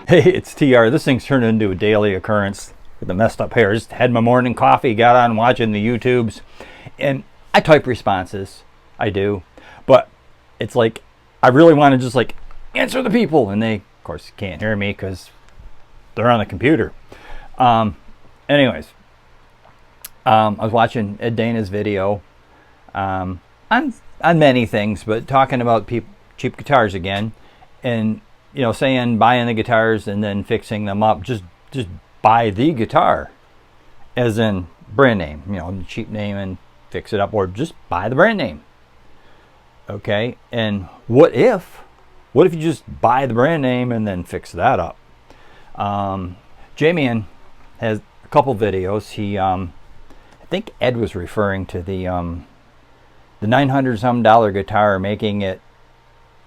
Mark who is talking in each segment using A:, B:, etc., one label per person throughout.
A: Hey, it's TR. This thing's turned into a daily occurrence with the messed up hair. Just had my morning coffee, got on watching the YouTubes, and I type responses. I do. But it's like, I really want to just like answer the people, and they, of course, can't hear me because they're on the computer. Anyways, I was watching Ed Dana's video on many things, but talking about cheap guitars again, and you know, saying buying the guitars and then fixing them up. Just buy the guitar, as in brand name, you know, cheap name, and fix it up, or just buy the brand name. Okay, and what if you just buy the brand name and then fix that up? J-Man has a couple videos. He, I think Ed was referring to the $900 some guitar, making it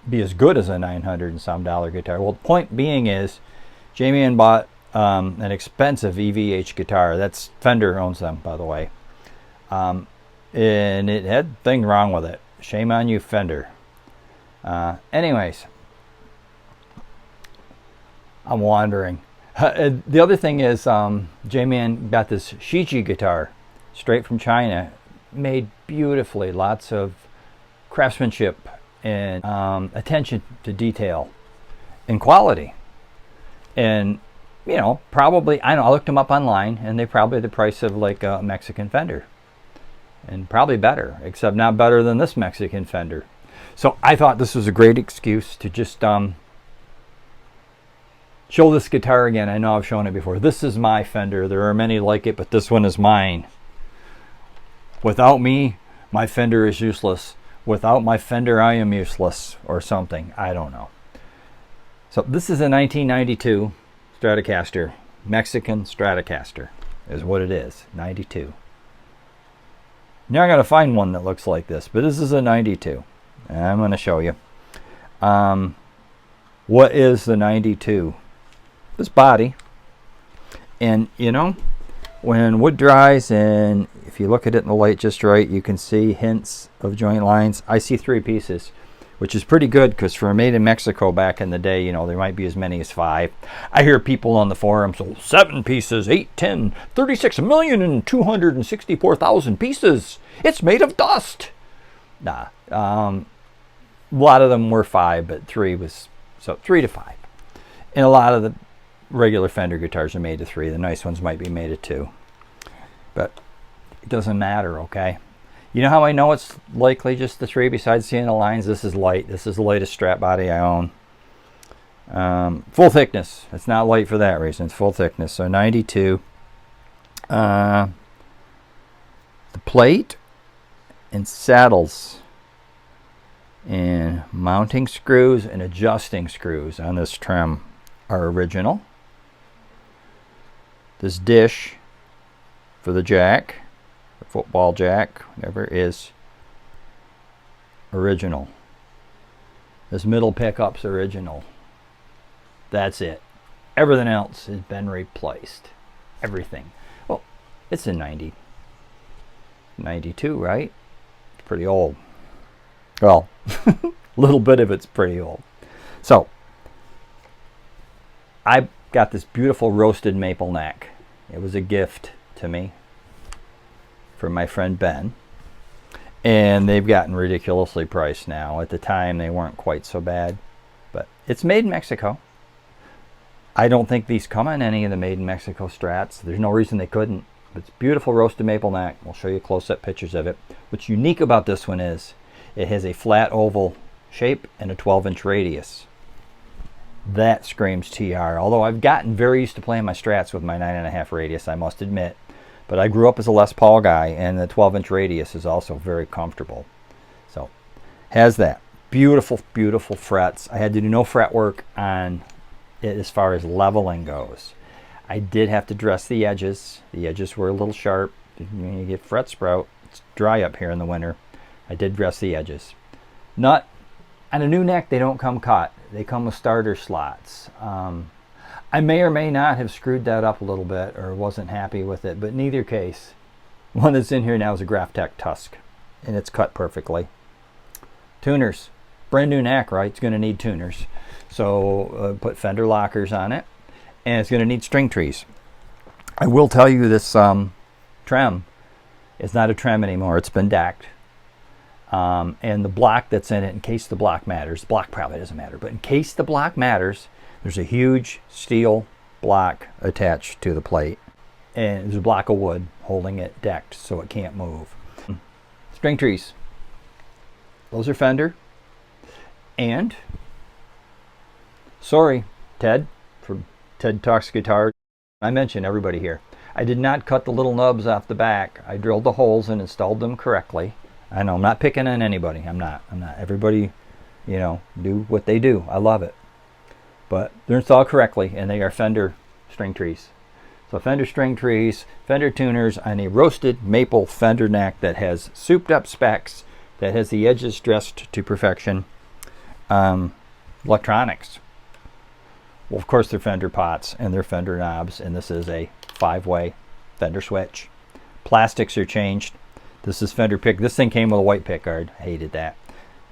A: be as good as a $900 and some guitar. Well, the point being is, J-Man bought an expensive EVH guitar. That's Fender owns them, by the way, and it had things wrong with it. Shame on you, Fender. Anyways, I'm wandering. The other thing is, J-Man got this Shiji guitar straight from China, made beautifully, lots of craftsmanship and attention to detail and quality. And you know, probably, I looked them up online, and they probably the price of like a Mexican Fender, and probably better, except not better than this Mexican Fender. So I thought this was a great excuse to just show this guitar again. I know I've shown it before. This is my Fender. There are many like it, but this one is mine. Without me, my Fender is useless. Without my Fender, I am useless, or something. I don't know. So this is a 1992 Stratocaster. Mexican Stratocaster is what it is. 92. Now I gotta find one that looks like this, but this is a 92. And I'm gonna show you. What is the 92? This body. And you know, when wood dries, and if you look at it in the light just right, you can see hints of joint lines. I see 3 pieces, which is pretty good, because for a made in Mexico back in the day, you know, there might be as many as 5. I hear people on the forums, so 7 pieces, 8, 10, 36,264,000 pieces. It's made of dust. Nah, a lot of them were 5, but 3 was, so 3 to 5. And a lot of the regular Fender guitars are made of 3. The nice ones might be made of 2. But it doesn't matter, okay? You know how I know it's likely just the 3 besides seeing the lines? This is light. This is the lightest Strat body I own. Full thickness. It's not light for that reason. It's full thickness. So 92. The plate and saddles and mounting screws and adjusting screws on this trim are original. This dish for the jack, the football jack, whatever it is, original. This middle pickup's original. That's it. Everything else has been replaced. Everything. Well, it's a 92, right? It's pretty old. Well, a little bit of it's pretty old. So, I got this beautiful roasted maple neck. It was a gift to me from my friend Ben. And they've gotten ridiculously priced now. At the time, they weren't quite so bad. But it's made in Mexico. I don't think these come on any of the made in Mexico Strats. There's no reason they couldn't. But it's beautiful roasted maple neck. We'll show you close-up pictures of it. What's unique about this one is it has a flat oval shape and a 12-inch radius. That screams TR. Although I've gotten very used to playing my Strats with my 9.5 radius, I must admit. But I grew up as a Les Paul guy, and the 12-inch radius is also very comfortable. So, has that. Beautiful, beautiful frets. I had to do no fret work on it as far as leveling goes. I did have to dress the edges. The edges were a little sharp. You get fret sprout. It's dry up here in the winter. I did dress the edges. Not on a new neck, they don't come cut. They come with starter slots. I may or may not have screwed that up a little bit or wasn't happy with it, but in either case, one that's in here now is a Graphtec Tusk, and it's cut perfectly. Tuners. brand new neck, right? It's going to need tuners. So put fender lockers on it, and it's going to need string trees. I will tell you this trem is not a trem anymore. It's been decked. And the block that's in it, in case the block matters, the block probably doesn't matter, but in case the block matters, there's a huge steel block attached to the plate. And there's a block of wood holding it decked so it can't move. String trees. Those are Fender. And sorry, Ted, from Ted Talks Guitar. I mentioned everybody here. I did not cut the little nubs off the back. I drilled the holes and installed them correctly. I know I'm not picking on anybody. I'm not. Everybody, you know, do what they do. I love it. But they're installed correctly, and they are Fender string trees. So Fender string trees, Fender tuners on a roasted maple Fender neck that has souped up specs, that has the edges dressed to perfection. Electronics. Well, of course, they're Fender pots and they're Fender knobs, and this is a 5-way Fender switch. Plastics are changed. This is Fender pick. This thing came with a white pick guard. I hated that.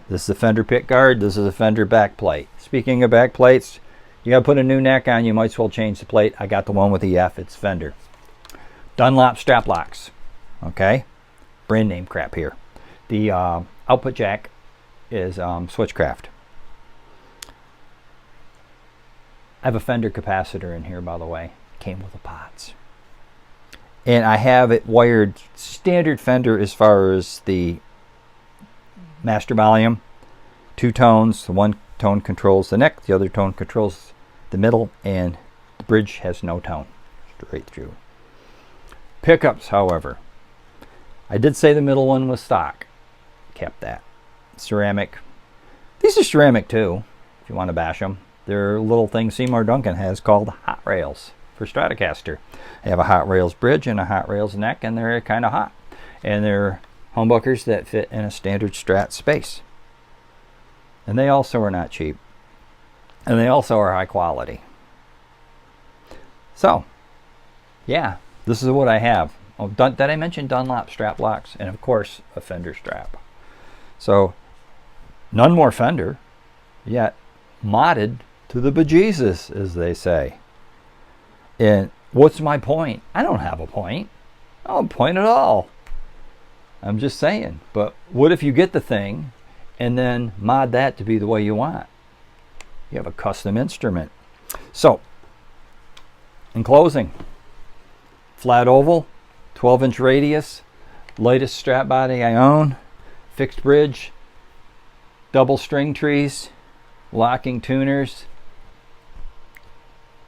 A: This is a Fender pick guard. This is a Fender back plate. Speaking of back plates, you got to put a new neck on. You might as well change the plate. I got the one with the F. It's Fender. Dunlop strap locks. Okay, brand name crap here. The output jack is Switchcraft. I have a Fender capacitor in here, by the way. Came with the pots. And I have it wired standard Fender as far as the master volume. 2 tones. The one tone controls the neck. The other tone controls the middle. And the bridge has no tone. Straight through. Pickups, however. I did say the middle one was stock. Kept that. Ceramic. These are ceramic too, if you want to bash them. They're little things Seymour Duncan has called hot rails for Stratocaster. They have a hot rails bridge and a hot rails neck, and they're kind of hot. And they're humbuckers that fit in a standard Strat space. And they also are not cheap. And they also are high quality. So, yeah, this is what I have. Oh, did I mention Dunlop strap locks? And of course, a Fender strap. So, none more Fender, yet modded to the bejesus, as they say. And what's my point? I don't have a point. I don't have a point at all. I'm just saying. But what if you get the thing and then mod that to be the way you want? You have a custom instrument. So, in closing, flat oval, 12-inch radius, lightest strap body I own, fixed bridge, double string trees, locking tuners.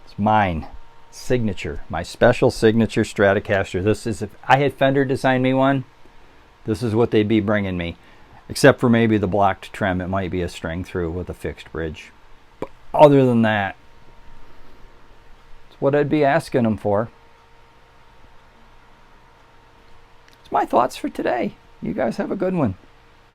A: It's mine. Signature. My special signature Stratocaster. This is, if I had Fender design me one, this is what they'd be bringing me. Except for maybe the blocked trem. It might be a string through with a fixed bridge. But other than that, it's what I'd be asking them for. It's my thoughts for today. You guys have a good one.